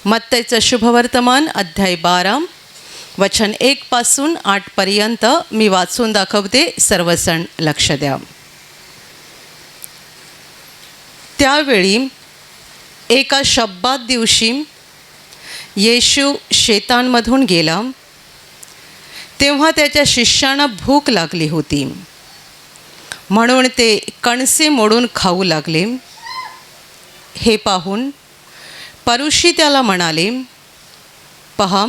मत्तैचं शुभवर्तमान अध्याय 12 वचन 1 पासून 8 पर्यंत मी वाचून दाखवते. सर्वजण लक्ष द्या. त्यावेळी एका शब्बात दिवशी येशू शेतांमधून गेला. तेव्हा त्याच्या शिष्यांना भूक लागली होती, म्हणून ते कणसे मोडून खाऊ लागले. हे पाहून परुषी त्याला म्हणाले, पहा,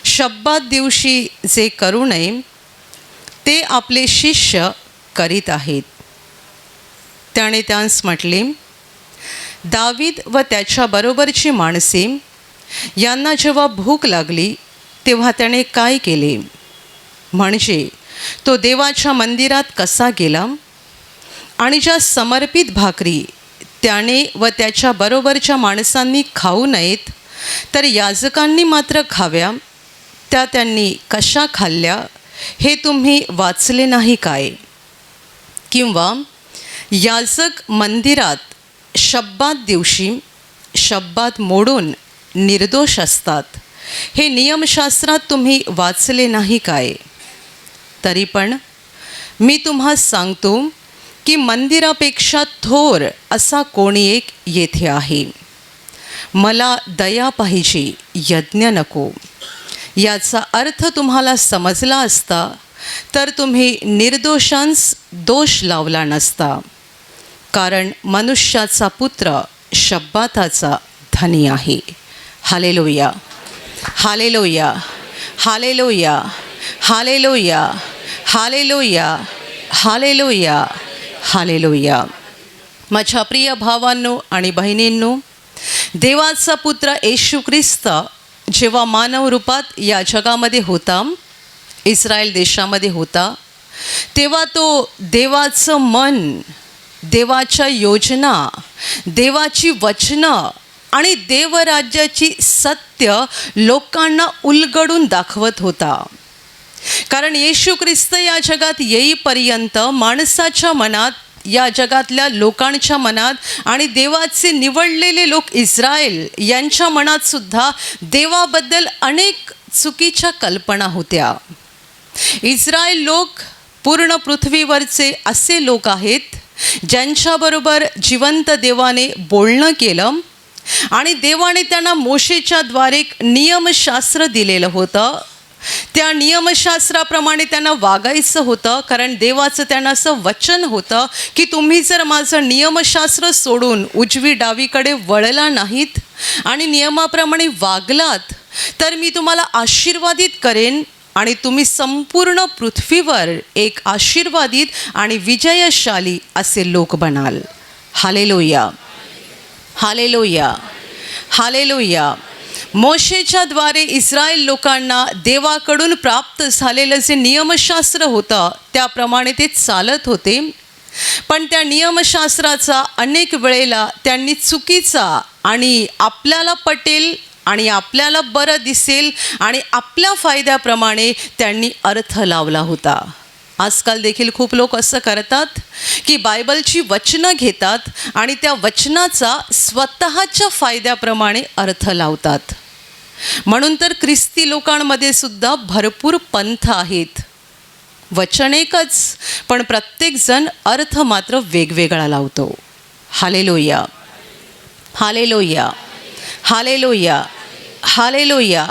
शब्बात दिवशी जे करू नये ते आपले शिष्य करीत आहेत. त्याने त्यांस म्हटले, दावीद व त्याच्याबरोबरची माणसे यांना जेव्हा भूक लागली तेव्हा त्याने काय केले, म्हणजे तो देवाच्या मंदिरात कसा गेला आणि ज्या समर्पित भाकरी त्याने व त्याच्या बरोबरच्या माणसांनी खाऊ नयेत तर याजकांनी मात्र खाव्या, त्या त्यांनी कशा खाल्ल्या हे तुम्ही वाचले नाही काय? किंवा याजक मंदिरात शब्बात दिवशी शब्बात मोडून निर्दोष असतात, हे नियमशास्त्रात तुम्ही वाचले नाही काय? तरी पण मी तुम्हास सांगतो की मंदिरापेक्षा थोर असा कोणी एक येथे आहे. मला दया पाहिजे, यज्ञ नको. याचा अर्थ तुम्हाला समजला असता तर तुम्ही निर्दोषांस दोष लावला नसता. कारण मनुष्याचा पुत्र शब्बाताचा धनी आहे. Hallelujah, hallelujah, hallelujah, hallelujah, hallelujah, hallelujah, hallelujah. माझ्या प्रिय भावांनो आणि बहिणींनो, देवाचा पुत्र येशू ख्रिस्त जेव्हा मानव रूपात या जगामध्ये होता, इस्रायल देशामध्ये होता, तेव्हा तो देवाचं मन, देवाच्या योजना, देवाची वचनं आणि देवराज्याची सत्य लोकांना उलगडून दाखवत होता. कारण येशू ख्रिस्त या जगात येईपर्यंत माणसाच्या मनात, या जगातल्या लोकांच्या मनात आणि देवाचे निवडलेले लोक इस्रायल यांच्या मनात सुद्धा देवाबद्दल अनेक चुकीच्या कल्पना होत्या. इस्रायल लोक पूर्ण पृथ्वीवरचे असे लोक आहेत ज्यांच्याबरोबर जिवंत देवाने बोलणं केलं आणि देवाने त्यांना मोशेच्या द्वारे एक नियमशास्त्र दिलेलं होतं. त्या नियमशास्त्राप्रमाणे त्यांना वागायचं होतं. कारण देवाचं त्यांना असं वचन होतं की तुम्ही जर माझं नियमशास्त्र सोडून उजवी डावीकडे वळला नाहीत आणि नियमाप्रमाणे वागलात तर मी तुम्हाला आशीर्वादित करेन आणि तुम्ही संपूर्ण पृथ्वीवर एक आशीर्वादित आणि विजयशाली असे लोक बनाल. Hallelujah, hallelujah, hallelujah. मोशेच्या द्वारे इस्रायल लोकांना देवाकडून प्राप्त झालेलं जे नियमशास्त्र होतं त्याप्रमाणे ते चालत होते. पण त्या नियमशास्त्राचा अनेक वेळेला त्यांनी चुकीचा आणि आपल्याला पटेल आणि आपल्याला बरं दिसेल आणि आपल्या फायद्याप्रमाणे त्यांनी अर्थ लावला होता. आजकाल देखील खूप लोक असं करतात की बायबलची वचनं घेतात आणि त्या वचनाचा स्वतःच्या फायद्याप्रमाणे अर्थ लावतात. म्हणून तर ख्रिस्ती लोकांमध्ये सुद्धा भरपूर पंथ आहेत. वचन एकच, पण प्रत्येकजण अर्थ मात्र वेगवेगळा लावतो. Hallelujah, hallelujah, hallelujah, hallelujah.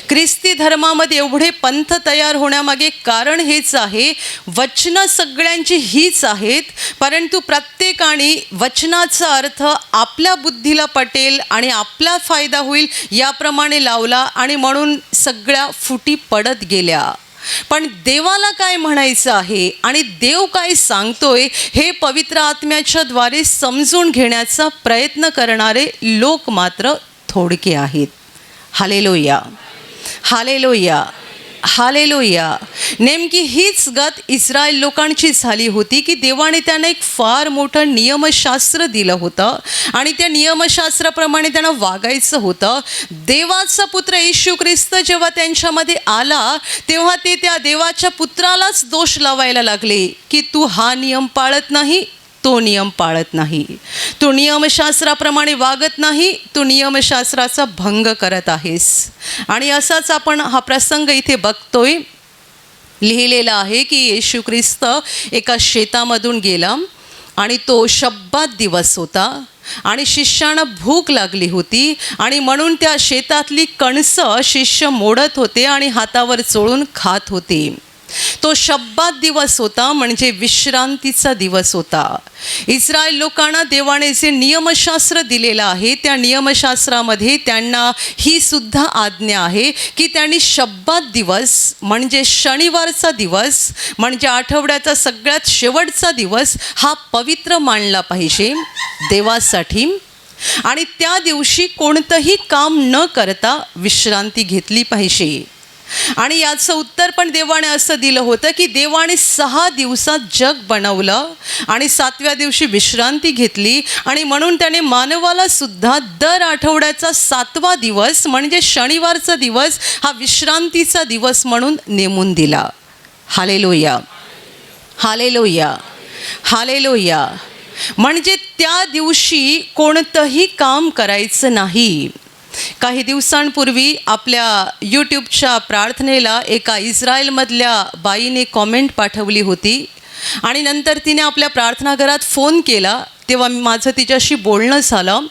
ख्रिस्ती धर्मामध्ये एवढे पंथ तयार होण्यामागे कारण हेच आहे, वचनं सगळ्यांची हीच आहेत, परंतु प्रत्येकाने वचनाचा अर्थ आपल्या बुद्धीला पटेल आणि आपला फायदा होईल याप्रमाणे लावला आणि म्हणून सगळ्या फुटी पडत गेल्या. पण देवाला काय म्हणायचं आहे आणि देव काय सांगतोय हे पवित्र आत्म्याच्या द्वारे समजून घेण्याचा प्रयत्न करणारे लोक मात्र थोडके आहेत. Hallelujah, hallelujah, hallelujah. नेमकी हीच गत इस्रायल लोकांची झाली होती की देवाने त्यांना एक फार मोठं नियमशास्त्र दिलं होतं आणि त्या नियमशास्त्राप्रमाणे त्यांना वागायचं होतं. देवाचा पुत्र येशू ख्रिस्त जेव्हा त्यांच्यामध्ये आला तेव्हा ते त्या देवाच्या पुत्रालाच दोष लावायला लागले की तू हा नियम पाळत नाही, तो नियम पाळत नाही, तू नियमशास्त्राप्रमाणे वागत नाही, तू नियमशास्त्राचा भंग करत आहेस. आणि असाच आपण हा प्रसंग इथे बघतोय. लिहिलेला आहे की येशू ख्रिस्त एका शेतामधून गेला आणि तो शब्बात दिवस होता आणि शिष्यांना भूक लागली होती आणि म्हणून त्या शेतातली कणसं शिष्य मोडत होते आणि हातावर चोळून खात होते. तो शब्बात दिवस होता, म्हणजे विश्रांतीचा दिवस होता. इस्रायल लोकांना देवाने जे नियमशास्त्र दिलेलं आहे त्या नियमशास्त्रामध्ये त्यांना ही सुद्धा आज्ञा आहे की त्यांनी शब्बात दिवस म्हणजे शनिवारचा दिवस म्हणजे आठवड्याचा सगळ्यात शेवटचा दिवस हा पवित्र मानला पाहिजे देवासाठी. आणि त्या दिवशी कोणतंही काम न करता विश्रांती घेतली पाहिजे. आणि याचं उत्तर पण देवाने असं दिलं होतं की देवाने 6 दिवसात जग बनवलं आणि 7व्या दिवशी विश्रांती घेतली आणि म्हणून त्याने मानवाला सुद्धा दर आठवड्याचा 7वा दिवस म्हणजे शनिवारचा दिवस हा विश्रांतीचा दिवस म्हणून नेमून दिला. Hallelujah, hallelujah, hallelujah. म्हणजे त्या दिवशी कोणतंही काम करायचं नाही. काही दिवसांपूर्वी आपल्या यूट्यूबच्या प्रार्थनेला एका इस्रायलमधल्या बाईने कॉमेंट पाठवली होती आणि नंतर तिने आपल्या प्रार्थनाघरात फोन केला. तेव्हा माझं तिच्याशी बोलणं झालं.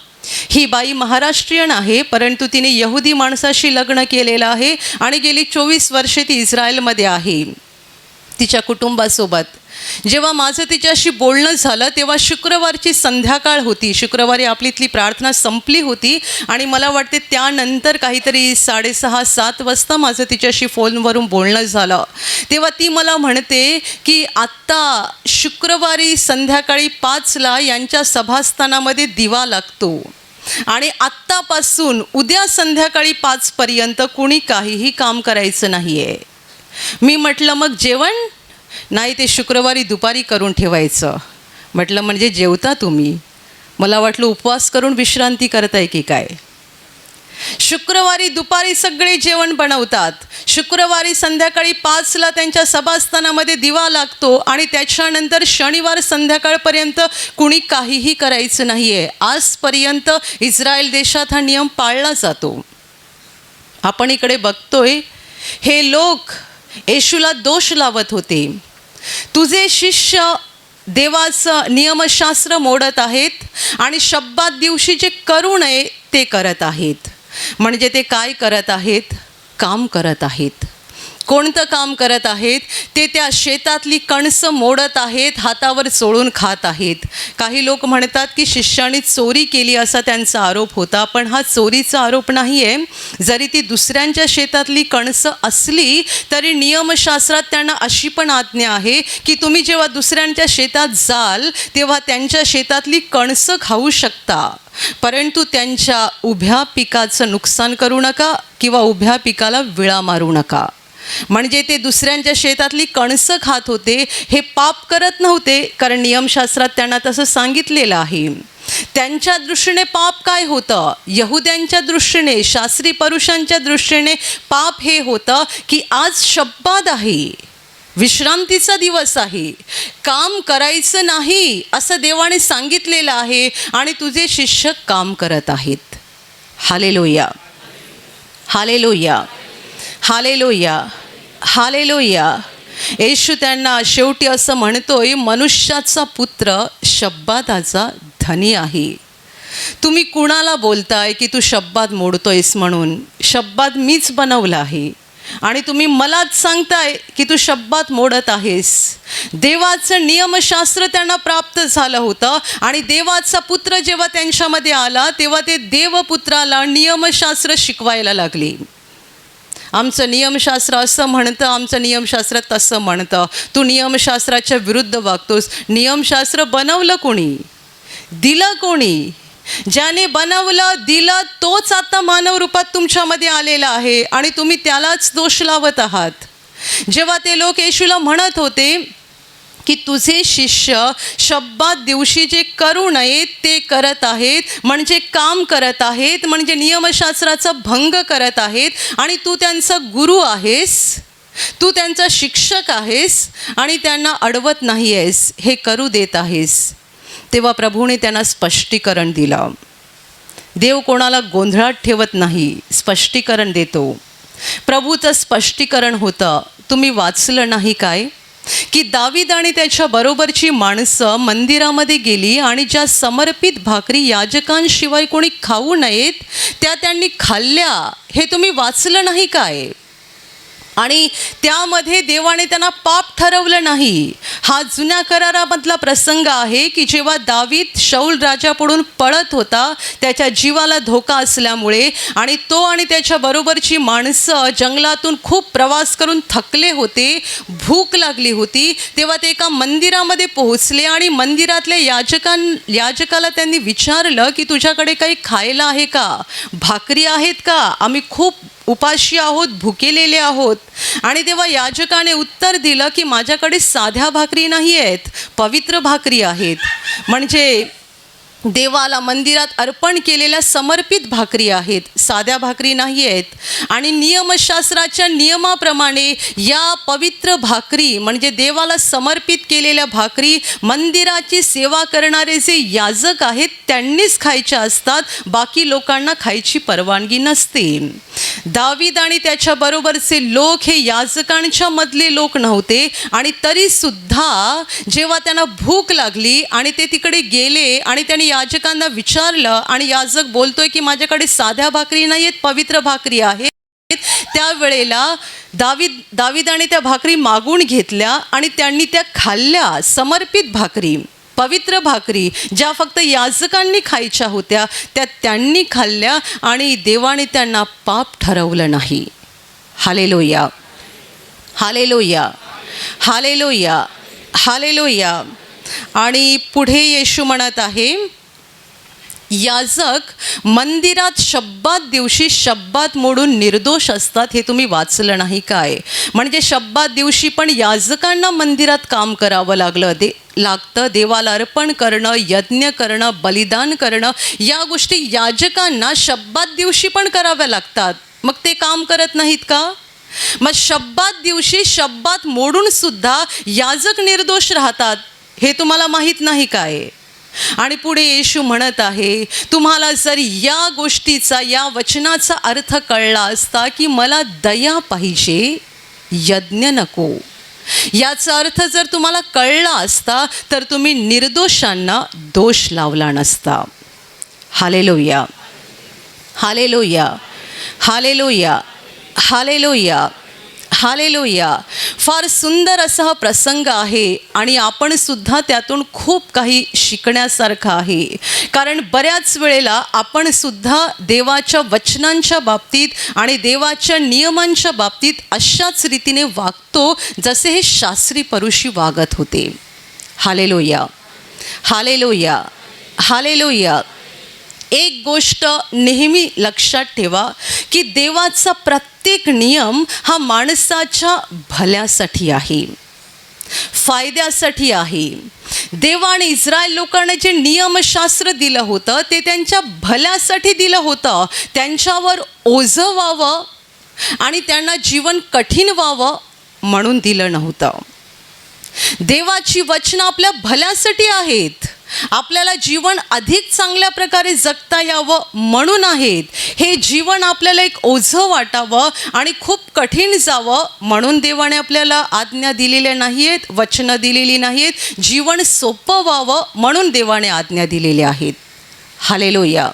ही बाई महाराष्ट्रीयन आहे, परंतु तिने यहुदी माणसाशी लग्न केलेलं आहे आणि गेली 24 वर्षे ती इस्रायलमध्ये आहे तिच्या कुटुंबासोबत. जेव्हा माझं तिच्याशी बोलणं झालं तेव्हा शुक्रवारची संध्याकाळ होती. शुक्रवारी आपलीतली प्रार्थना संपली होती आणि मला वाटते त्यानंतर काहीतरी 6:30-7 वाजता माझं तिच्याशी फोनवरून बोलणं झालं. तेव्हा ती मला म्हणते की आत्ता शुक्रवारी संध्याकाळी 5ला यांच्या सभास्थानामध्ये दिवा लागतो आणि आत्तापासून उद्या संध्याकाळी 5पर्यंत कुणी काहीही काम करायचं नाही आहे. मी म्हटलं मग जेवण? नाही, ते शुक्रवारी दुपारी करून ठेवायचं. म्हटलं म्हणजे जेवता तुम्ही? मला वाटलं उपवास करून विश्रांती करताय की काय. शुक्रवारी दुपारी सगळे जेवण बनवतात, शुक्रवारी संध्याकाळी 5ला त्यांच्या सभास्थानामध्ये दिवा लागतो आणि त्याच्यानंतर शनिवार संध्याकाळपर्यंत कुणी काहीही करायचं नाही आहे. आजपर्यंत इस्रायल देशात हा नियम पाळला जातो. आपण इकडे बघतोय हे लोक येशूला दोष लावत होते. तुझे शिष्य देवाचं नियमशास्त्र मोडत आहेत आणि शब्बात दिवशी जे करू नये ते करत आहेत. म्हणजे ते काय करत आहेत? काम करत आहेत. कोणतं काम करत आहेत? ते त्या शेतातली कणसं मोडत आहेत, हातावर चोळून खात आहेत. काही लोक म्हणतात की शिष्याने चोरी केली असा त्यांचा आरोप होता, पण हा चोरीचा आरोप नाही आहे. जरी ती दुसऱ्यांच्या शेतातली कणसं असली तरी नियमशास्त्रात त्यांना अशी पण आज्ञा आहे की तुम्ही जेव्हा दुसऱ्यांच्या शेतात जाल तेव्हा त्यांच्या शेतातली कणसं खाऊ शकता, परंतु त्यांच्या उभ्या पिकाचं नुकसान करू नका किंवा उभ्या पिकाला विळा मारू नका. म्हणजे ते दुसऱ्यांच्या शेतातली कणसं खात होते, हे पाप करत नव्हते, कारण नियमशास्त्रात त्यांना तसं सांगितलेलं आहे. त्यांच्या दृष्टीने पाप काय होतं? यहुद्यांच्या दृष्टीने, शास्त्री पुरुषांच्या दृष्टीने पाप हे होतं की आज शब्बात आहे, विश्रांतीचा दिवस आहे, काम करायचं नाही असं देवाने सांगितलेलं आहे आणि तुझे शिष्य काम करत आहेत. Hallelujah, hallelujah, hallelujah, hallelujah. येशू त्यांना शेवटी असं म्हणतोय, मनुष्याचा पुत्र शब्बाताचा धनी आहे. तुम्ही कुणाला बोलताय की तू शब्बात मोडतोयस म्हणून? शब्बात मीच बनवला आहे आणि तुम्ही मलाच सांगताय की तू शब्बात मोडत आहेस. देवाचं नियमशास्त्र त्यांना प्राप्त झालं होतं आणि देवाचा पुत्र जेव्हा त्यांच्यामध्ये आला तेव्हा ते देवपुत्राला नियमशास्त्र शिकवायला लागले. आमचं नियमशास्त्र असं म्हणतं, आमचं नियमशास्त्र तसं म्हणतं, तू नियमशास्त्राच्या विरुद्ध वागतोस. नियमशास्त्र बनवलं कोणी? दिलं कोणी? ज्याने बनवलं, दिलं तोच आता मानव रूपात तुमच्यामध्ये आलेला आहे आणि तुम्ही त्यालाच दोष लावत आहात. जेव्हा ते लोक येशूला म्हणत होते की तुझे शिष्य शब्बात दिवशी जे करू नये ते करत आहेत, म्हणजे काम करत आहेत, म्हणजे नियमशास्त्राचा भंग करत आहेत आणि तू त्यांचा गुरु आहेस, तू त्यांचा शिक्षक आहेस आणि त्यांना अडवत नाही आहेस, हे करू देत आहेस. तेव्हा प्रभूने त्यांना स्पष्टीकरण दिलं. देव कोणाला गोंधळात ठेवत नाही, स्पष्टीकरण देतो. प्रभूचं स्पष्टीकरण होतं, तुम्ही वाचलं नाही काय, की दावीद आणि त्याच्या बरोबरची माणसं मंदिरामध्ये गेली आणि ज्या समर्पित भाकरी याजकांशिवाय कोणी खाऊ नयेत त्या त्यांनी खाल्ल्या, हे तुम्ही वाचलं नाही काय. आणि त्यामध्ये देवाने त्यांना पाप ठरवलं नाही. हा जुन्या करारामधला प्रसंग आहे की जेव्हा दावीद शौल राजापुढून पळत होता, त्याच्या जीवाला धोका असल्यामुळे, आणि तो आणि त्याच्या बरोबरची माणसं जंगलातून खूप प्रवास करून थकले होते, भूक लागली होती, तेव्हा ते एका मंदिरामध्ये पोहोचले आणि मंदिरातल्या याजकाला त्यांनी विचारलं की तुझ्याकडे काही खायला आहे का, भाकरी आहेत का, आम्ही खूप उपाशी आहोत, भुकेलेले आहोत. आणि तेव्हा याजकाने उत्तर दिलं की माझ्याकडे साध्या भाकरी नाही आहेत, पवित्र भाकरी आहेत. म्हणजे देवाला मंदिरात अर्पण केलेल्या समर्पित भाकरी आहेत, साध्या भाकरी नाही आहेत. आणि नियमशास्त्राच्या नियमाप्रमाणे या पवित्र भाकरी म्हणजे देवाला समर्पित केलेल्या भाकरी मंदिराची सेवा करणारे जे याजक आहेत त्यांनीच खायच्या असतात, बाकी लोकांना खायची परवानगी नसते. दावीद आणि त्याच्याबरोबरचे लोक हे याजकांच्या मधले लोक नव्हते, आणि तरीसुद्धा जेव्हा त्यांना भूक लागली आणि ते तिकडे गेले आणि त्यांनी याजकांना विचारलं आणि याजक बोलतोय की माझ्याकडे साध्या भाकरी नाही आहेत, पवित्र भाकरी आहेत, त्यावेळेला दावीदाने त्या भाकरी मागून घेतल्या आणि त्यांनी त्या खाल्ल्या. समर्पित भाकरी, पवित्र भाकरी ज्या फक्त याजकांनी खायच्या होत्या त्या त्यांनी खाल्ल्या आणि देवाने त्यांना पाप ठरवलं नाही. Hallelujah, hallelujah, hallelujah, hallelujah. आणि पुढे येशू म्हणत आहे, याजक मंदिरात शब्बात दिवशी शब्बात मोडून निर्दोष असतात, हे तुम्ही वाचलं नाही काय. म्हणजे शब्बात दिवशी पण याजकांना मंदिरात काम करावं लागतं. देवाला अर्पण करणं, यज्ञ करणं, बलिदान करणं, या गोष्टी याजकांना शब्बात दिवशी पण कराव्या लागतात. मग ते काम करत नाहीत का? मग शब्बात दिवशी शब्बात मोडून सुद्धा याजक निर्दोष राहतात, हे तुम्हाला माहीत नाही काय. आणि पुढे येशू म्हणत आहे, तुम्हाला जर या गोष्टीचा, या वचनाचा अर्थ कळला असता की मला दया पाहिजे, यज्ञ नको, याचा अर्थ जर तुम्हाला कळला असता तर तुम्ही निर्दोषांना दोष लावला नसता. Hallelujah, hallelujah, hallelujah, hallelujah, hallelujah. फार सुंदर असा हा प्रसंग आहे आणि आपण सुद्धा त्यातून खूप काही शिकण्यासारखं आहे. कारण बऱ्याच वेळेला आपण सुद्धा देवाच्या वचनांच्या बाबतीत आणि देवाच्या नियमांच्या बाबतीत अशाच रीतीने वागतो जसे हे शास्त्री पुरुषी वागत होते. Hallelujah, hallelujah, hallelujah. एक गोष्ट नेहमी लक्षात ठेवा की देवाचा प्रत्येक नियम हा माणसाच्या भल्यासाठी आहे, फायद्यासाठी आहे. देवाने इस्रायल लोकांना जे नियमशास्त्र दिलं होतं ते त्यांच्या भल्यासाठी दिलं होतं. त्यांच्यावर ओझं व्हावं आणि त्यांना जीवन कठीण व्हावं म्हणून दिलं नव्हतं. देवाची वचनं आपल्या भल्यासाठी आहेत, आपल्याला जीवन अधिक चांगल्या प्रकारे जगता यावं म्हणून आहेत. हे जीवन आपल्याला एक ओझं वाटावं आणि खूप कठीण जावं म्हणून देवाने आपल्याला आज्ञा दिलेल्या नाही आहेत, वचनं दिलेली नाहीत. जीवन सोपं व्हावं म्हणून देवाने आज्ञा दिलेल्या आहेत. हालेलुया.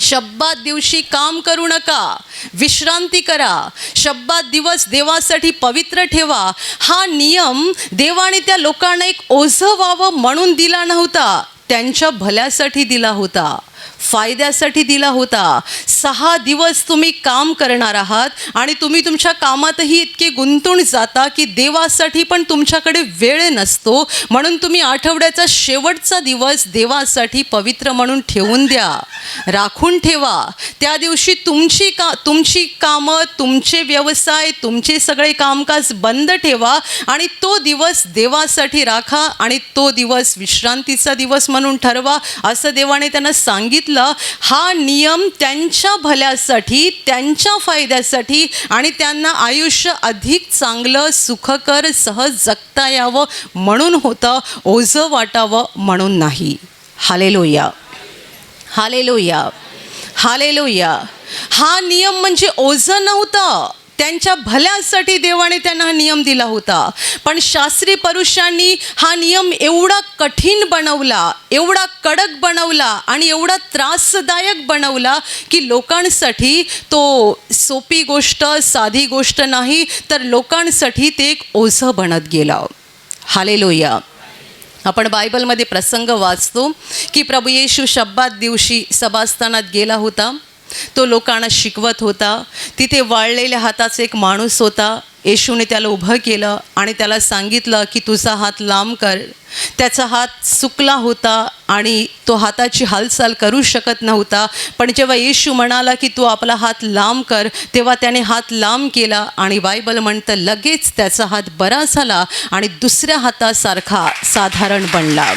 शब्बात दिवशी काम करू नका, विश्रांती करा. शब्बात दिवस देवासाठी पवित्र ठेवा. हा नियम देवाने त्या लोकांना एक ओझं व्हावं म्हणून दिला नव्हता, त्यांच्या भल्यासाठी दिला होता, फायद्यासाठी दिला होता. 6 दिवस तुम्ही काम करणार आहात आणि तुम्ही तुमच्या कामातही इतके गुंतून जाता की देवासाठी पण तुमच्याकडे वेळ नसतो. म्हणून तुम्ही आठवड्याचा शेवटचा दिवस देवासाठी पवित्र म्हणून ठेवून द्या, राखून ठेवा. त्या दिवशी तुमची कामं, तुमचे व्यवसाय, तुमचे सगळे कामकाज बंद ठेवा आणि तो दिवस देवासाठी राखा आणि तो दिवस विश्रांतीचा दिवस म्हणून ठरवा, असं देवाने त्यांना सांगितलं सांगितलं, हा नियम त्यांच्या भल्यासाठी, त्यांच्या फायद्यासाठी आणि त्यांना आयुष्य अधिक चांगलं, सुखकर, सहज जगता यावं म्हणून होतं, ओझं वाटावं म्हणून नाही. Hallelujah, hallelujah, hallelujah. हा नियम म्हणजे ओझं नव्हतं, त्यांच्या भल्यासाठी देवाने त्यांना हा नियम दिला होता. पण शास्त्री पुरुषांनी हा नियम एवढा कठीण बनवला, एवढा कडक बनवला आणि एवढा त्रासदायक बनवला की लोकांसाठी तो सोपी गोष्ट, साधी गोष्ट नाही, तर लोकांसाठी ते एक ओझं बनत गेलं. हालेलुया. आपण बायबलमध्ये प्रसंग वाचतो की प्रभू येशू शब्बात दिवशी सभास्थानात गेला होता. तो लोकांना शिकवत होता. तिथे वाळलेल्या हाताचा एक माणूस होता. येशूने त्याला उभं केलं आणि त्याला सांगितलं की तुझा हात लांब कर. त्याचा हात सुकला होता आणि तो हाताची हालचाल करू शकत नव्हता. पण जेव्हा येशू म्हणाला की तू आपला हात लांब कर, तेव्हा त्याने हात लांब केला आणि बायबल म्हणतं लगेच त्याचा हात बरा झाला आणि दुसऱ्या हातासारखा साधारण बनला.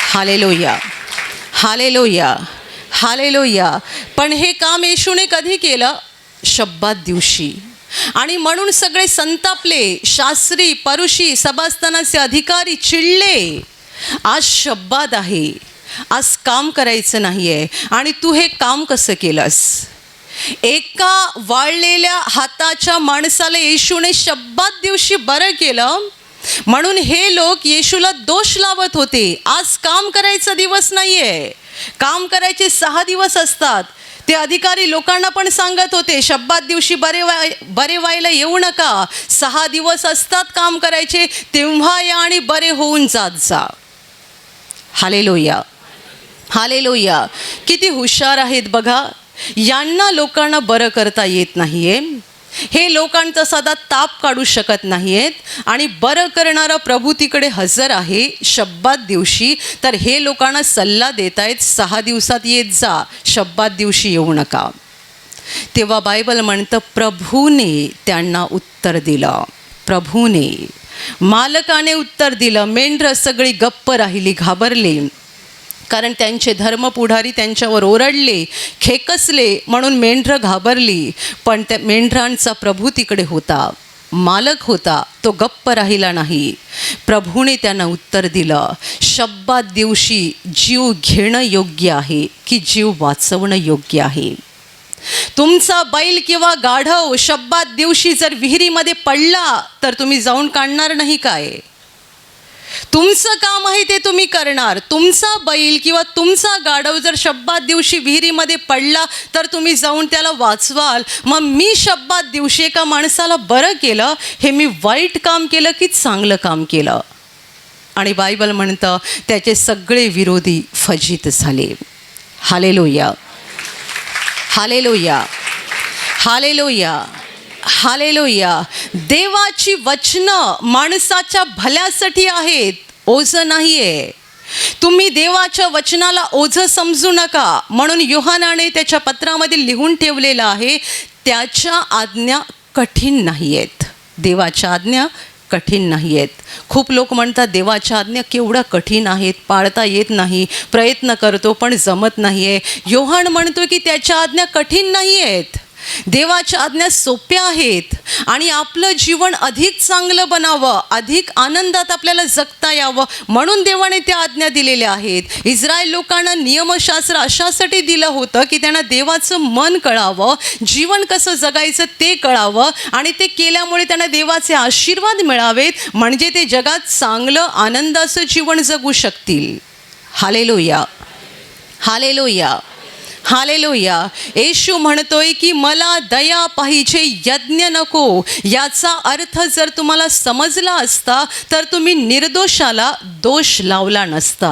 Hallelujah, hallelujah, hallelujah. पण हे काम येशूने कधी केलं? शब्बात दिवशी. आणि म्हणून सगळे संतापले, शास्त्री, परुषी, सभास्थानाचे अधिकारी चिडले. आज शब्बात आहे, आज काम करायचं नाही आहे आणि तू हे काम कसं केलंस? एका वाळलेल्या हाताच्या माणसाला येशूने शब्बात दिवशी बरं केलं म्हणून हे लोक येशूला दोष लावत होते. आज काम करायचा दिवस नाही आहे, काम करायचे 6 दिवस असतात. ते अधिकारी लोकांना पण सांगत होते शब्बात दिवशी बरे व्हायला येऊ नका, 6 दिवस असतात काम करायचे, तेव्हा या आणि बरे होऊन जात जा. Hallelujah, hallelujah. किती हुशार आहेत बघा. यांना लोकांना बरं करता येत नाही आहे, हे लोकांचा साधा ताप काढू शकत नाही आहेत आणि बरं करणारा प्रभू तिकडे हजर आहे शब्बात दिवशी. तर हे लोकांना सल्ला देत आहेत 6 दिवसात येत जा, शब्बात दिवशी येऊ नका. तेव्हा बायबल म्हणतं प्रभूने त्यांना उत्तर दिलं. प्रभूने, मालकाने उत्तर दिलं. मेंढरं सगळी गप्प राहिली, घाबरले, कारण त्यांचे धर्मपुढारी त्यांच्यावर ओरडले, खेकसले म्हणून मेंढरं घाबरली. पण त्या मेंढरांचा प्रभू तिकडे होता, मालक होता, तो गप्प राहिला नाही. प्रभूने त्यांना उत्तर दिलं, शब्बात दिवशी जीव घेणं योग्य आहे की जीव वाचवणं योग्य आहे? तुमचा बैल किंवा गाढव शब्बात दिवशी जर विहिरीमध्ये पडला तर तुम्ही जाऊन काढणार नाही काय? तुमचं काम आहे ते तुम्ही करणार. तुमचा बैल किंवा तुमचा गाढव जर शब्बात दिवशी विहिरीमध्ये पडला तर तुम्ही जाऊन त्याला वाचवाल. मग मी शब्बात दिवशी एका माणसाला बरं केलं, हे मी वाईट काम केलं की चांगलं काम केलं? आणि बायबल म्हणतं त्याचे सगळे विरोधी फजित झाले. Hallelujah, hallelujah, hallelujah, hallelujah. देवाची वचनं माणसाच्या भल्यासाठी आहेत, ओझं नाही आहे. तुम्ही देवाच्या वचनाला ओझं समजू नका. म्हणून योहानाने त्याच्या पत्रामध्ये लिहून ठेवलेलं आहे, त्याच्या आज्ञा कठीण नाही आहेत. देवाच्या आज्ञा कठीण नाही आहेत. खूप लोक म्हणतात देवाच्या आज्ञा केवढ्या कठीण आहेत, पाळता येत नाही, प्रयत्न करतो पण जमत नाही आहे. योहान म्हणतो की त्याच्या आज्ञा कठीण नाही आहेत, देवाच्या आज्ञा सोप्या आहेत आणि आपलं जीवन अधिक चांगलं बनावं, अधिक आनंदात आपल्याला जगता यावं म्हणून देवाने त्या आज्ञा दिलेल्या आहेत. इस्रायल लोकांना नियमशास्त्र अशासाठी दिलं होतं की त्यांना देवाचं मन कळावं, जीवन कसं जगायचं ते कळावं आणि ते केल्यामुळे त्यांना देवाचे आशीर्वाद मिळावेत, म्हणजे ते जगात चांगलं आनंदाचं जीवन जगू शकतील. Hallelujah, hallelujah, hallelujah. येशू म्हणतोय की मला दया पाहिजे, यज्ञ नको. याचा अर्थ जर तुम्हाला समजला असता तर तुम्ही निर्दोषाला दोष लावला नसता.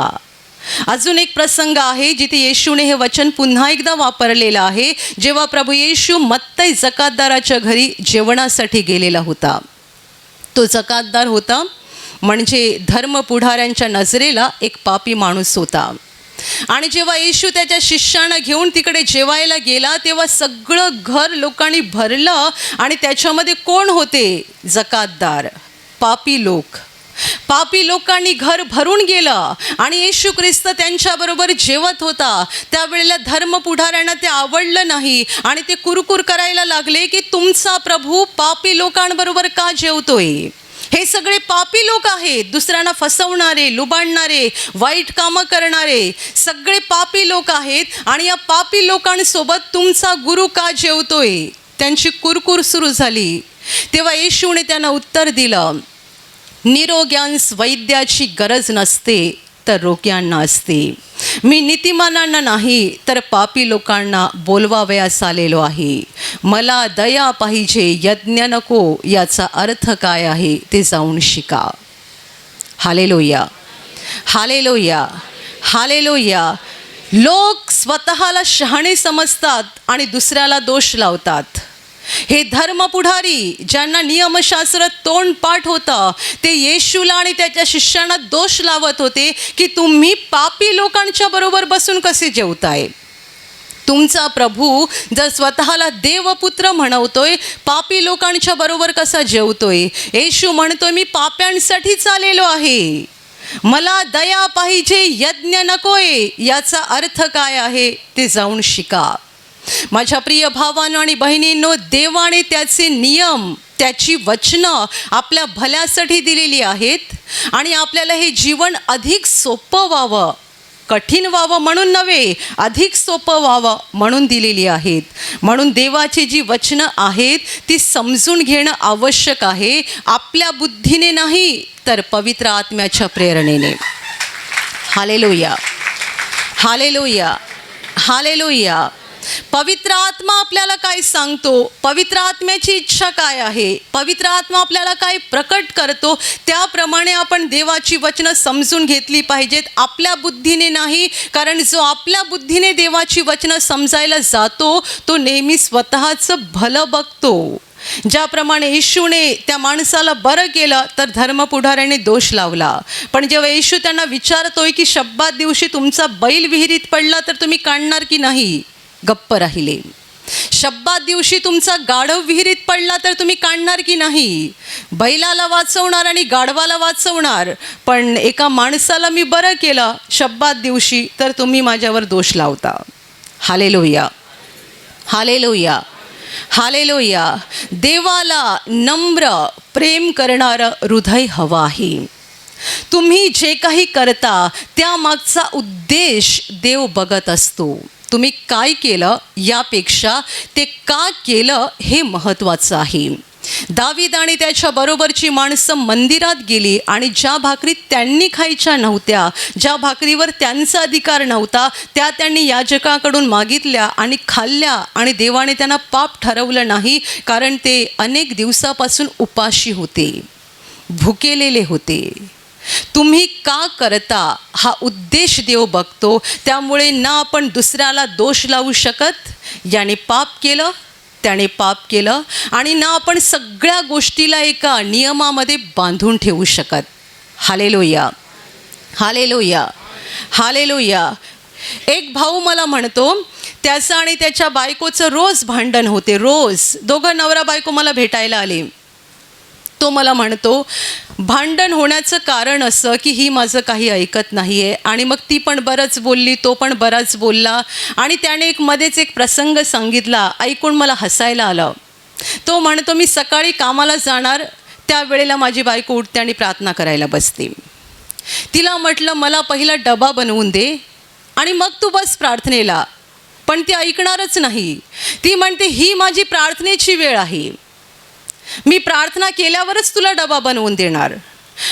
अजून एक प्रसंग आहे जिथे येशूने हे वचन पुन्हा एकदा वापरलेलं आहे. जेव्हा प्रभू येशू मत्तई जकातदाराच्या घरी जेवणासाठी गेलेला होता. तो जकातदार होता म्हणजे धर्मपुढाऱ्यांच्या नजरेला एक पापी माणूस होता. आणि जेव्हा येशू त्याच्या शिष्यांना घेऊन तिकडे जेवायला गेला तेव्हा सगळं घर लोकांनी भरलं आणि त्याच्यामध्ये कोण होते? जकातदार, पापी लोक. पापी लोकांनी घर भरून गेलं आणि येशू ख्रिस्त त्यांच्याबरोबर जेवत होता. त्यावेळेला धर्मपुढाऱ्यांना ते आवडलं नाही आणि ते कुरकुर करायला लागले की तुमचा प्रभू पापी लोकांबरोबर का जेवतोय? हे सगळे पापी लोक आहेत, दुसऱ्यांना फसवणारे, लुबाडणारे, वाईट कामं करणारे सगळे पापी लोक आहेत आणि या पापी लोकांसोबत तुमचा गुरु का जेवतोय? त्यांची कुरकुर सुरू झाली. तेव्हा येशूने त्यांना उत्तर दिलं, निरोग्यांस वैद्याची गरज नसते तर रोग्यांना असते. मी नीतिमानांना नाही तर पापी लोकांना बोलवावयास आलेलो आहे. मला दया पाहिजे, यज्ञ नको. याचा अर्थ काय आहे ते जाऊन शिका. Hallelujah, hallelujah, hallelujah. लोक स्वतःला शहाणे समजतात आणि दुसऱ्याला दोष लावतात. हे धर्मपुढारी ज्यांना नियमशास्त्र तोंडपाठ होतं ते येशूला आणि त्याच्या शिष्यांना दोष लावत होते की तुम्ही पापी लोकांच्या बरोबर बसून कसे जेवताय? तुमचा प्रभू जर स्वतःला देवपुत्र म्हणवतोय, पापी लोकांच्या बरोबर कसा जेवतोय? येशू म्हणतोय, मी पाप्यांसाठीच आलेलो आहे. मला दया पाहिजे, यज्ञ नकोय. याचा अर्थ काय आहे ते जाऊन शिका. माझ्या प्रिय भावांनो आणि बहिणींनो, देवाने त्याचे नियम, त्याची वचनं आपल्या भल्यासाठी दिलेली आहेत आणि आपल्याला हे जीवन अधिक सोपं व्हावं, कठीण व्हावं म्हणून नव्हे, अधिक सोपं व्हावं म्हणून दिलेली आहेत. म्हणून देवाची जी वचनं आहेत ती समजून घेणं आवश्यक आहे, आपल्या बुद्धीने नाही तर पवित्र आत्म्याच्या प्रेरणेने. Hallelujah, hallelujah, hallelujah. पवित्र आत्मा आपल्याला काय सांगतो? पवित्र आत्म्याची इच्छा काय आहे? पवित्र आत्मा आपल्याला काय प्रकट करतो? त्याप्रमाणे आपण देवाची वचनं समजून घेतली पाहिजेत, आपल्या बुद्धीने नाही. कारण जो आपल्या बुद्धीने देवाची वचनं समजायला जातो तो नेहमी स्वतःचं भलं बघतो. ज्याप्रमाणे येशूने त्या माणसाला बरं केलं तर धर्मपुढाऱ्याने दोष लावला. पण जेव्हा येशू त्यांना विचारतोय की शब्बात दिवशी तुमचा बैल विहिरीत पडला तर तुम्ही काढणार की नाही, गप्प राहिले. शब्बात दिवशी तुमचा गाढव विहिरीत पडला तर तुम्ही काढणार की नाही? बैलाला वाचवणार आणि गाढवाला वाचवणार, पण एका माणसाला मी बरं केलं शब्बात दिवशी तर तुम्ही माझ्यावर दोष लावता. Hallelujah, hallelujah, hallelujah. देवाला नम्र प्रेम करणारं हृदय हवं आहे. तुम्ही जे काही करता त्यामागचा उद्देश देव बघत असतो. तुम्ही काय केलं यापेक्षा ते का केलं हे महत्त्वाचं आहे. दावीद आणि त्याच्या बरोबरची माणसं मंदिरात गेली आणि ज्या भाकरी त्यांनी खायच्या नव्हत्या, ज्या भाकरीवर त्यांचा अधिकार नव्हता, त्या त्यांनी याजकाकडून मागितल्या आणि खाल्ल्या आणि देवाने त्यांना पाप ठरवलं नाही. कारण ते अनेक दिवसापासून उपाशी होते, भुकेलेले होते. तुम्ही का करता हा उद्देश देव बघतो. त्यामुळे ना आपण दुसऱ्याला दोष लावू शकत, याने पाप केलं त्याने पाप केलं, आणि ना आपण सगळ्या गोष्टीला एका नियमामध्ये बांधून ठेवू शकत. Hallelujah, hallelujah, hallelujah. एक भाऊ मला म्हणतो त्याचं आणि त्याच्या बायकोचं रोज भांडण होते. रोज दोघं नवरा बायको मला भेटायला आले. तो मला म्हणतो भांडण होण्याचं कारण असं की ही माझं काही ऐकत नाही आहे. आणि मग ती पण बरंच बोलली, तो पण बराच बोलला आणि त्याने मध्येच एक प्रसंग सांगितला, ऐकून मला हसायला आलं. तो म्हणतो मी सकाळी कामाला जाणार त्यावेळेला माझी बायको उठते आणि प्रार्थना करायला बसते. तिला म्हटलं मला पहिला डबा बनवून दे आणि मग तू बस प्रार्थनेला. पण ती ऐकणारच नाही. ती म्हणते ही माझी प्रार्थनेची वेळ आहे, मी प्रार्थना केल्यावरच तुला डबा बनवून देणार.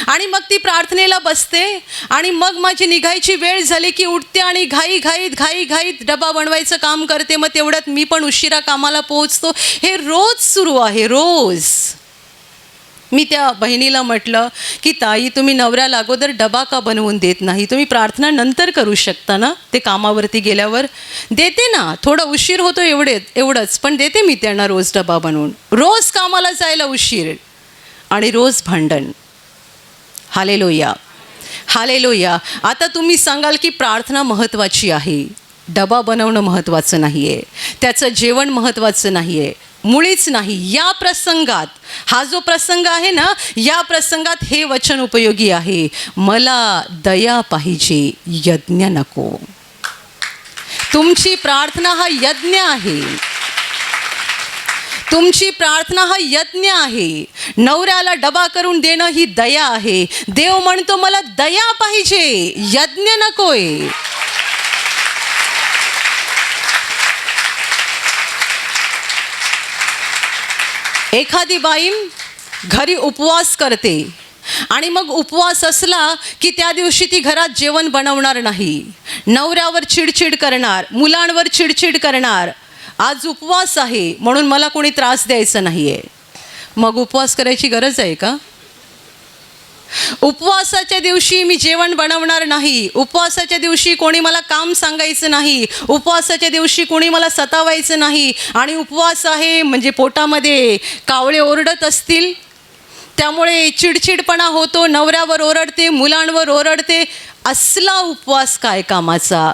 आणि मग ती प्रार्थनेला बसते आणि मग माझी निघायची वेळ झाली की उठते आणि घाईघाईत डबा बनवायचं काम करते. मग तेवढ्यात मी पण उशिरा कामाला पोहोचतो. हे रोज सुरू आहे, रोज. मी त्या बहिणीला म्हटलं की ताई तुम्ही नवऱ्याला अगोदर डबा का बनवून देत नाही? तुम्ही प्रार्थना नंतर करू शकता ना, ते कामावरती गेल्यावर. देते ना, थोडा उशीर होतो एवढंच, पण देते मी त्यांना रोज डबा बनवून. रोज कामाला जायला उशीर आणि रोज भांडण. Hallelujah, hallelujah. आता तुम्ही सांगाल की प्रार्थना महत्त्वाची आहे, डबा बनवणं महत्त्वाचं नाही आहे, त्याचं जेवण महत्त्वाचं नाही आहे. मुळीच नाही. या प्रसंगात, हा जो प्रसंग आहे ना, या प्रसंगात हे वचन उपयोगी आहे. मला दया पाहिजे, यज्ञ नको. तुमची प्रार्थना हा यज्ञ आहे. तुमची प्रार्थना हा यज्ञ आहे. नवऱ्याला डबा करून देणं ही दया आहे. देव म्हणतो मला दया पाहिजे, यज्ञ नकोय. एखादी बाई घरी उपवास करते आणि मग उपवास असला की त्या दिवशी ती घरात जेवण बनवणार नाही. नवऱ्यावर चिडचिड करणार, मुलांवर चिडचिड करणार. आज उपवास आहे म्हणून मला कोणी त्रास द्यायचा नाही आहे. मग उपवास करायची गरज आहे का? उपवासाच्या दिवशी मी जेवण बनवणार नाही. उपवासाच्या दिवशी कोणी मला काम सांगायचं नाही. उपवासाच्या दिवशी कोणी मला सतावायचं नाही. आणि उपवास आहे म्हणजे पोटामध्ये कावळे ओरडत असतील, त्यामुळे चिडचिडपणा होतो, नवऱ्यावर ओरडते, मुलांवर ओरडते. असला उपवास काय कामाचा?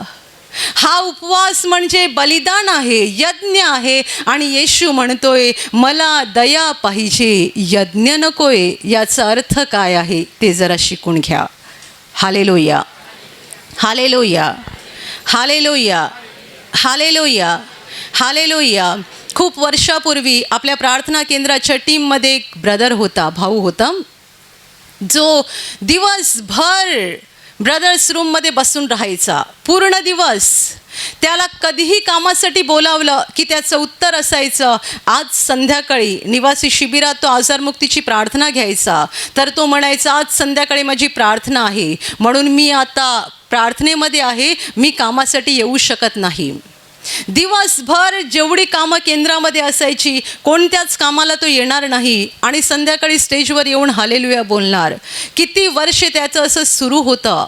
हा उपवास म्हणजे बलिदान आहे, यज्ञ आहे. आणि येशू म्हणतोय मला दया पाहिजे, यज्ञ नकोय. याचा अर्थ काय आहे ते जरा शिकून घ्या. Hallelujah, hallelujah, hallelujah, hallelujah, hallelujah. खूप वर्षापूर्वी आपल्या प्रार्थना केंद्राच्या टीममध्ये एक ब्रदर होता, भाऊ होता, जो दिवसभर ब्रदर्स रूममध्ये बसून राहायचा. पूर्ण दिवस त्याला कधीही कामासाठी बोलावलं की त्याचं उत्तर असायचं. आज संध्याकाळी निवासी शिबिरात तो आजारमुक्तीची प्रार्थना घ्यायचा, तर तो म्हणायचा आज संध्याकाळी माझी प्रार्थना आहे म्हणून मी आता प्रार्थनेमध्ये आहे, मी कामासाठी येऊ शकत नाही. दिवसभर जेवढी कामं केंद्रामध्ये असायची कोणत्याच कामाला तो येणार नाही आणि संध्याकाळी स्टेजवर येऊन हालेलुया बोलणार. किती वर्षे त्याचं असं सुरू होतं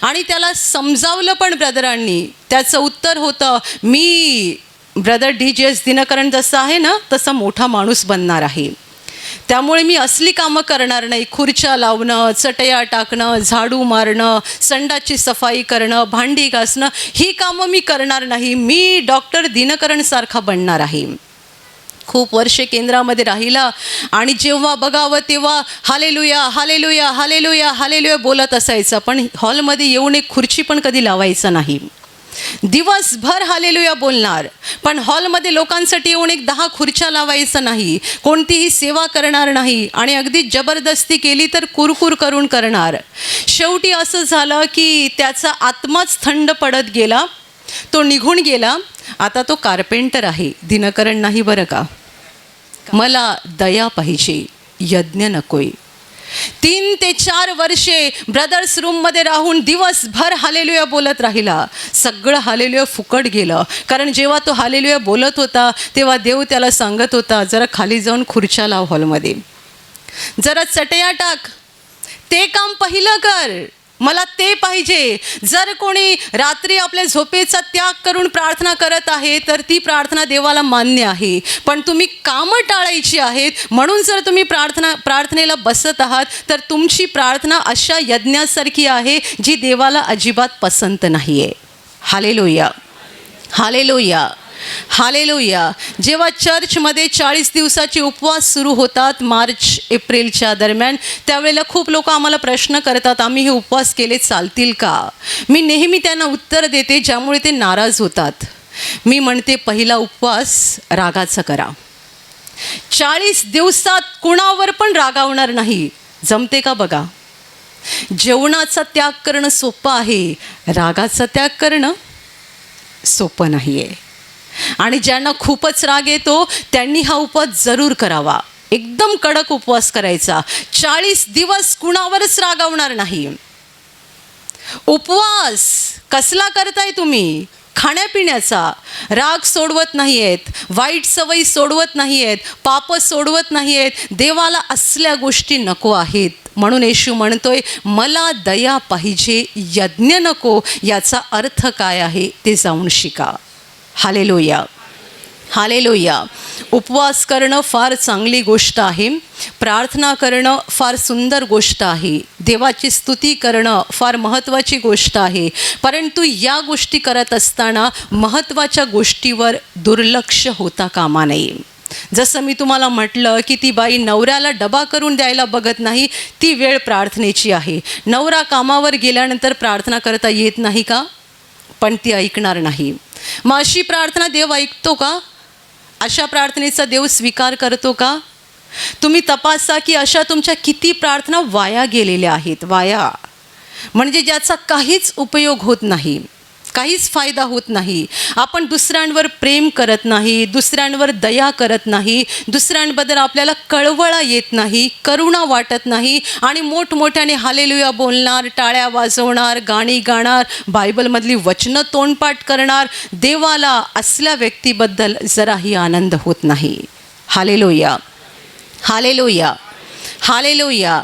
आणि त्याला समजावलं पण ब्रदरांनी. त्याचं उत्तर होतं मी ब्रदर DJS दिनकरण जसं आहे ना तसा मोठा माणूस बनणार आहे, त्यामुळे मी असली कामं करणार नाही. खुर्च्या लावणं, चटया टाकणं, झाडू मारणं, संडाची सफाई करणं, भांडी घासणं ही कामं मी करणार नाही. मी डॉक्टर दिनकरणसारखा बनणार आहे. खूप वर्षे केंद्रामध्ये राहिला आणि जेव्हा बघावं तेव्हा हालेलुया, हालेलुया, हालेलुया, हालेलुया बोलत असायचा, पण हॉलमध्ये येऊन एक खुर्ची पण कधी लावायचा नाही. दिवसभर हालेलुया बोलणार, पण हॉलमध्ये लोकांसाठी येऊन एक 10 खुर्च्या लावायचं नाही, कोणतीही सेवा करणार नाही आणि अगदी जबरदस्ती केली तर कुरकुर करून करणार. शेवटी असं झालं की त्याचा आत्माच थंड पडत गेला, तो निघून गेला. आता तो कार्पेंटर आहे, दिनकरण नाही बरं का. मला दया पाहिजे, यज्ञ नकोय. 3 ते 4 वर्षे ब्रदर्स रूममध्ये राहून दिवसभर हालेलुया बोलत राहिला. सगळं हालेलुया फुकट गेलं, कारण जेव्हा तो हालेलुया बोलत होता तेव्हा देव त्याला सांगत होता जरा खाली जाऊन खुर्च्या लाव हॉलमध्ये, जरा चटया टाक, ते काम पहिलं कर, मला ते पाहिजे. जर कोणी रात्री आपल्या झोपेचा त्याग करून प्रार्थना करत आहे तर ती प्रार्थना देवाला मान्य आहे, पण तुम्ही कामं टाळायची आहेत म्हणून जर तुम्ही प्रार्थनेला बसत आहात तर तुमची प्रार्थना अशा यज्ञासारखी आहे जी देवाला अजिबात पसंत नाही आहे. Hallelujah, hallelujah, hallelujah. जेव्हा चर्चमध्ये 40 दिवसाचे उपवास सुरू होतात मार्च एप्रिलच्या दरम्यान, त्यावेळेला खूप लोक आम्हाला प्रश्न करतात आम्ही हे उपवास केले चालतील का? मी नेहमी त्यांना उत्तर देते ज्यामुळे ते नाराज होतात. मी म्हणते पहिला उपवास रागाचा करा. 40 दिवसात कुणावर पण रागावणार नाही. जमते का बघा. जेवणाचा त्याग करणं सोपं आहे, रागाचा त्याग करणं सोपं नाही आहे. आणि ज्यांना खूपच राग येतो त्यांनी हा उपवास जरूर करावा. एकदम कडक उपवास करायचा. 40 दिवस कुणावरच रागावणार नाही. उपवास कसला करताय तुम्ही? खाण्यापिण्याचा. राग सोडवत नाही आहेत, वाईट सवयी सोडवत नाही आहेत, पाप सोडवत नाही आहेत. देवाला असल्या गोष्टी नको आहेत. म्हणून येशू म्हणतोय मला दया पाहिजे, यज्ञ नको. याचा अर्थ काय आहे ते जाऊन शिका. Hallelujah, hallelujah. उपवास करणं फार चांगली गोष्ट आहे. प्रार्थना करणं फार सुंदर गोष्ट आहे. देवाची स्तुती करणं फार महत्त्वाची गोष्ट आहे. परंतु या गोष्टी करत असताना महत्त्वाच्या गोष्टीवर दुर्लक्ष होता कामा नये. जसं मी तुम्हाला म्हटलं की ती बाई नवऱ्याला डबा करून द्यायला बघत नाही, ती वेळ प्रार्थनेची आहे. नवरा कामावर गेल्यानंतर प्रार्थना करता येत नाही का? पण ती ऐकणार नाही. मग अशी प्रार्थना देव ऐकतो का? अशा प्रार्थनेचा देव स्वीकार करतो का? तुम्ही तपासा की अशा तुमच्या किती प्रार्थना वाया गेलेल्या आहेत. वाया म्हणजे ज्याचा काहीच उपयोग होत नाही, काहीच फायदा होत नाही. आपण दुसऱ्यांवर प्रेम करत नाही, दुसऱ्यांवर दया करत नाही, दुसऱ्यांबद्दल आपल्याला कळवळा येत नाही, करुणा वाटत नाही आणि मोठमोठ्याने हालेलुया बोलणार, टाळ्या वाजवणार, गाणी गाणार, बायबलमधली वचनं तोंडपाठ करणार. देवाला असल्या व्यक्तीबद्दल जराही आनंद होत नाही. Hallelujah, hallelujah, hallelujah,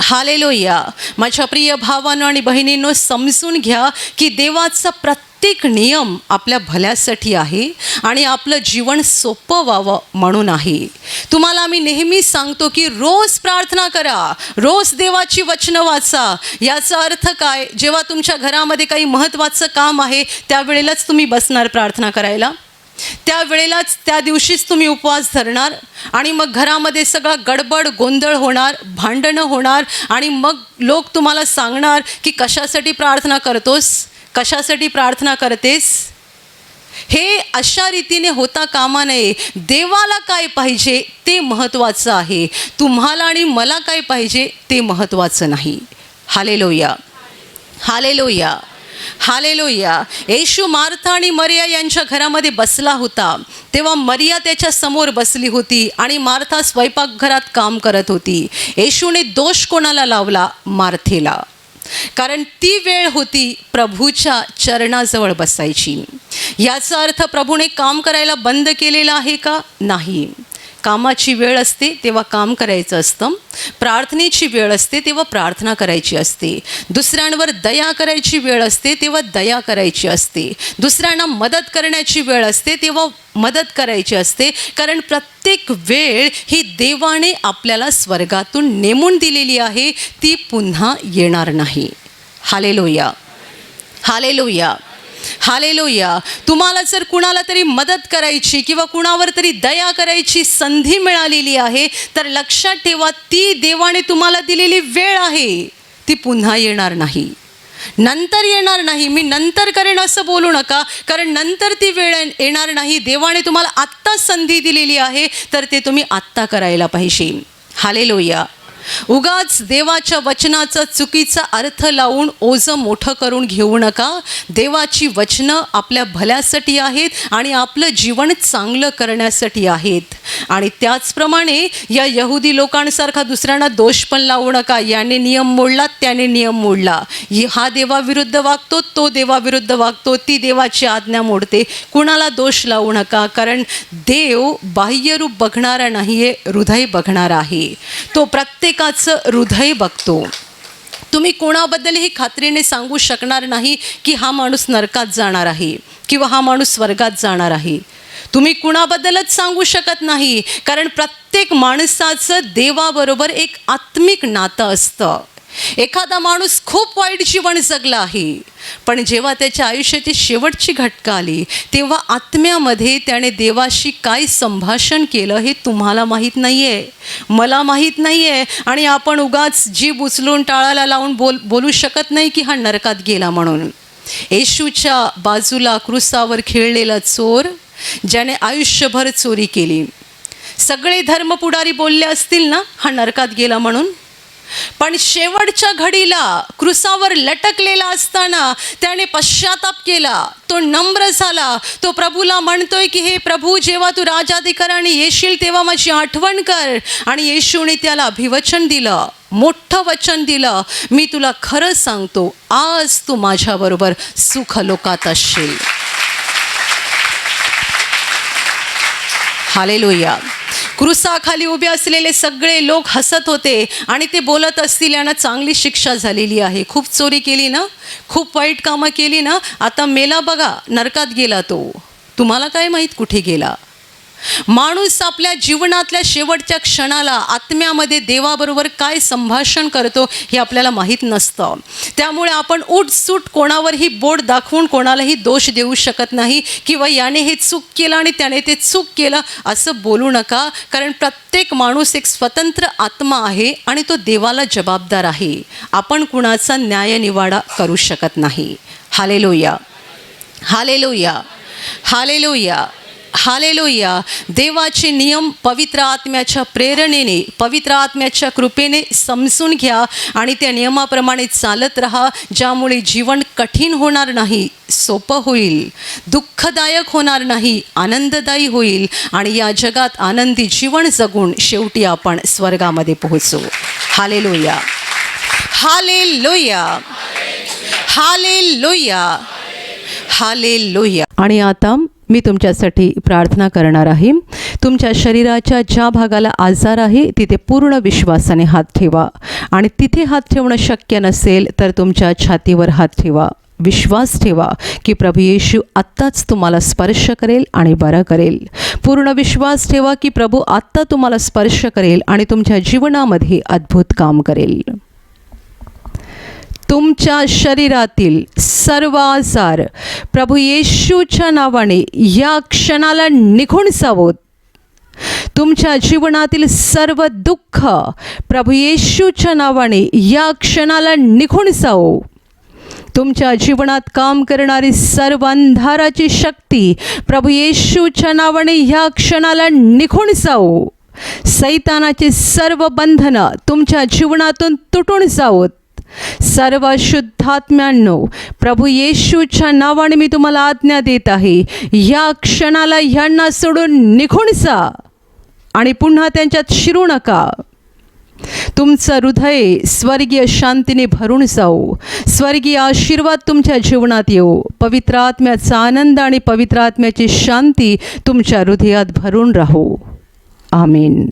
hallelujah. माझ्या प्रिय भावांनो आणि बहिणींनो, समजून घ्या की देवाचा प्रत्येक नियम आपल्या भल्यासाठी आहे आणि आपलं जीवन सोपं व्हावं म्हणून आहे. तुम्हाला आम्ही नेहमी सांगतो की रोज प्रार्थना करा, रोज देवाची वचनं वाचा. याचा अर्थ काय? जेव्हा तुमच्या घरामध्ये काही महत्त्वाचं काम आहे त्यावेळेलाच तुम्ही बसणार प्रार्थना करायला, त्यावेळेलाच त्या दिवशीच तुम्ही उपवास धरणार आणि मग घरामध्ये सगळा गडबड गोंधळ होणार, भांडणं होणार आणि मग लोक तुम्हाला सांगणार की कशासाठी प्रार्थना करतोस, कशासाठी प्रार्थना करतेस. हे अशा रीतीने होता कामा नये. देवाला काय पाहिजे ते महत्त्वाचं आहे, तुम्हाला आणि मला काय पाहिजे ते महत्त्वाचं नाही. Hallelujah, hallelujah, hallelujah. येशू मार्था आणि मरिया यांच्या घरामध्ये बसला होता, तेव्हा मरिया त्याच्या समोर बसली होती आणि मार्था स्वयंपाकघरात काम करत होती. येशूने दोष कोणाला लावला? मार्थेला. कारण ती वेळ होती प्रभूच्या चरणाजवळ बसायची. याचा अर्थ प्रभूने काम करायला बंद केलेलं आहे का? नाही. कामाची वेळ असते तेव्हा काम करायचं असतं, प्रार्थनेची वेळ असते तेव्हा प्रार्थना करायची असते, दुसऱ्यांवर दया करायची वेळ असते तेव्हा दया करायची असते, दुसऱ्यांना मदत करण्याची वेळ असते तेव्हा मदत करायची असते. कारण प्रत्येक वेळ ही देवाने आपल्याला स्वर्गातून नेमून दिलेली आहे, ती पुन्हा येणार नाही. Hallelujah, hallelujah, hallelujah. तुम्हाला जर कुणाला तरी मदत करायची किंवा कुणावर तरी दया करायची संधी मिळालेली आहे तर लक्षात ठेवा, ती देवाने तुम्हाला दिलेली वेळ आहे, ती पुन्हा येणार नाही, नंतर येणार नाही. मी नंतर करेन असं बोलू नका, कारण नंतर ती वेळ येणार नाही. देवाने तुम्हाला आत्ता संधी दिलेली आहे तर ते तुम्ही आत्ता करायला पाहिजे. हालेलुया. उगाच देवाच्या वचनाचा चुकीचा अर्थ लावून ओझं मोठं करून घेऊ नका. देवाची वचनं आपल्या भल्यासाठी आहेत आणि आपलं जीवन चांगलं करण्यासाठी आहेत. आणि त्याचप्रमाणे या यहुदी लोकांसारखा दुसऱ्यांना दोष पण लावू नका. याने नियम मोडला, त्याने नियम मोडला, हा देवाविरुद्ध वागतो, तो देवाविरुद्ध वागतो, ती देवाची आज्ञा मोडते. कुणाला दोष लावू नका, कारण देव बाह्यरूप बघणारा नाही आहे, हृदय बघणारा आहे. तो प्रत्येकाचं हृदय बघतो. तुम्ही कोणाबद्दलही खात्रीने सांगू शकणार नाही की हा माणूस नरकात जाणार आहे किंवा हा माणूस स्वर्गात जाणार आहे. तुम्ही कुणाबद्दलच सांगू शकत नाही, कारण प्रत्येक माणसाचं देवाबरोबर एक आत्मिक नातं असतं. एखादा माणूस खूप वाईट जीवन जगला आहे, पण जेव्हा त्याच्या आयुष्याची शेवटची घटका आली तेव्हा आत्म्यामध्ये त्याने देवाशी काय संभाषण केलं हे तुम्हाला माहीत नाही आहे, मला माहीत नाही आहे. आणि आपण उगाच जीभ उचलून टाळाला लावून बोलू शकत नाही की हा नरकात गेला म्हणून. येशूच्या बाजूला क्रूसावर खेळलेला चोर, ज्याने आयुष्यभर चोरी केली, सगळे धर्मपुढारी बोलले असतील ना हा नरकात गेला म्हणून, पण शेवटच्या घडीला क्रूसावर लटकलेला असताना त्याने पश्चाताप केला, तो नम्र झाला. तो प्रभूला म्हणतोय की हे प्रभू, जेव्हा तू राजाधिकाराने येशील तेव्हा माझी आठवण कर. आणि येशूने त्याला अभिवचन दिलं, मोठं वचन दिलं, मी तुला खरं सांगतो, आज तू माझ्याबरोबर सुखलोकात असशील. हालेलुया. क्रूसाखाली उभे असलेले सगळे लोक हसत होते आणि ते बोलत असतील यांना चांगली शिक्षा झालेली आहे, खूप चोरी केली ना, खूप वाईट कामं केली ना, आता मेला बघा, नरकात गेला तो, तुम्हाला काय माहीत कुठे गेला. माणूस आपल्या जीवनातल्या शेवटच्या क्षणाला आत्म्यामध्ये देवाबरोबर काय संभाषण करतो हे आपल्याला माहीत नसतं. त्यामुळे आपण उठसूट कोणावरही बोट दाखवून कोणालाही दोष देऊ शकत नाही किंवा याने हे चूक केलं आणि त्याने ते चूक केलं असं बोलू नका. कारण प्रत्येक माणूस एक स्वतंत्र आत्मा आहे आणि तो देवाला जबाबदार आहे. आपण कुणाचा न्यायनिवाडा करू शकत नाही. Hallelujah, hallelujah, hallelujah, hallelujah. देवाचे नियम पवित्र आत्म्याच्या प्रेरणेने, पवित्र आत्म्याच्या कृपेने समजून घ्या आणि त्या नियमाप्रमाणे चालत राहा, ज्यामुळे जीवन कठीण होणार नाही, सोपं होईल, दुःखदायक होणार नाही, आनंददायी होईल आणि या जगात आनंदी जीवन जगून शेवटी आपण स्वर्गामध्ये पोहोचू. Hallelujah, hallelujah, hallelujah, hallelujah. आणि आता मी तुमच्यासाठी प्रार्थना करणार आहे. तुमच्या शरीराच्या ज्या भागाला आजार आहे तिथे पूर्ण विश्वासाने हात ठेवा आणि तिथे हात ठेवणं शक्य नसेल तर तुमच्या छातीवर हात ठेवा. विश्वास ठेवा की प्रभू येशू आत्ताच तुम्हाला स्पर्श करेल आणि बरं करेल. पूर्ण विश्वास ठेवा की प्रभू आत्ता तुम्हाला स्पर्श करेल आणि तुमच्या जीवनामध्ये अद्भुत काम करेल. तुमच्या शरीरातील सर्व आजार प्रभू येशूच्या नावाने या क्षणाला निघून जावोत. तुमच्या जीवनातील सर्व दुःख प्रभू येशूच्या नावाने या क्षणाला निघून जावो. तुमच्या जीवनात काम करणारी सर्व अंधाराची शक्ती प्रभू येशूच्या नावाने या क्षणाला निघून जावो. सैतानाची सर्व बंधनं तुमच्या जीवनातून तुटून जावोत. सर्व शुद्धात्म्यांनो, प्रभू येशूच्या नावाने मी तुम्हाला आज्ञा देत आहे, या क्षणाला ह्यांना सोडून निघून जा आणि पुन्हा त्यांच्यात शिरू नका. तुमचं हृदय स्वर्गीय शांतीने भरून जाऊ. स्वर्गीय आशीर्वाद तुमच्या जीवनात येऊ. पवित्र आत्म्याचा आनंद आणि पवित्र आत्म्याची शांती तुमच्या हृदयात भरून राहू. आमीन.